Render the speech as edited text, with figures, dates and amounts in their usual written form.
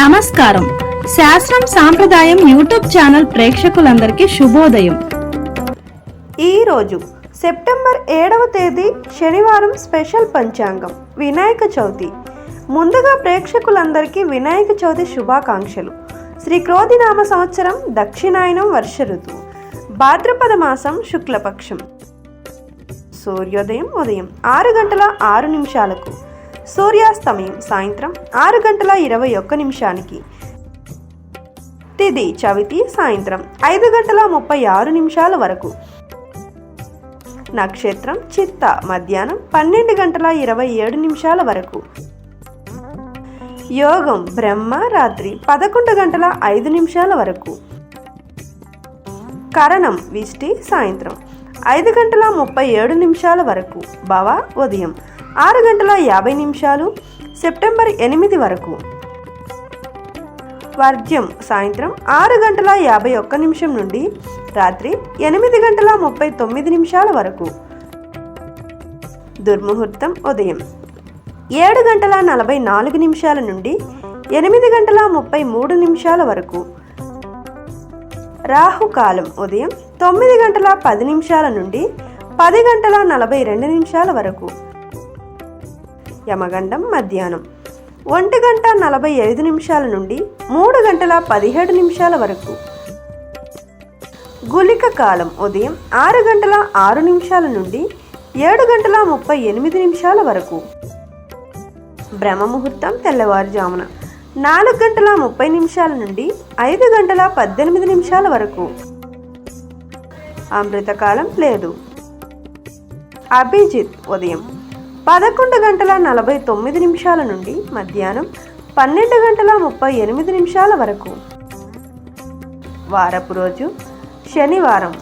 నమస్కారం. శాస్త్రం సాంప్రదాయం యూట్యూబ్ ఛానల్ ప్రేక్షకులందరికీ శుభోదయం. ఈరోజు సెప్టెంబర్ 7వ తేదీ శనివారం స్పెషల్ పంచాంగం వినాయక చవితి. ముందుగా ప్రేక్షకులందరికీ వినాయక చవితి శుభాకాంక్షలు. శ్రీ క్రోధినామ సంవత్సరం దక్షిణాయనం వర్ష ఋతువు, భాద్రపద మాసం శుక్లపక్షం. సూర్యోదయం ఉదయం 6:06, సూర్యాస్తమయం సాయంత్రం 6:21. తిథి చవితి సాయంత్రం 5:36 వరకు. నక్షత్రం చిత్త మధ్యాహ్నం 12:27 వరకు. యోగం బ్రహ్మ రాత్రి 11:05 వరకు. కరణం విష్టి సాయంత్రం 5:37 వరకు. భవ ఉదయం 6:50 సెప్టెంబర్ 8 వరకు. వర్జ్యం సాయంత్రం 6:51 నుండి రాత్రి 8:39 వరకు. దుర్ముహూర్తం ఉదయం 7:44 నుండి 8:33 వరకు. రాహుకాలం ఉదయం 9:10 నుండి 10:42 వరకు. యమగండం మధ్యాహ్నం 1:45 నుండి 3:17 వరకు. గుళిక కాలం ఉదయం 6:06 నుండి 7:38 వరకు. బ్రహ్మముహూర్తం తెల్లవారుజామున 4:30 నుండి 5:18 వరకు. అమృతకాలం లేదు. అభిజిత్ ఉదయం 11:49 నుండి మధ్యాహ్నం 12:38 వరకు. వారపు రోజు శనివారం.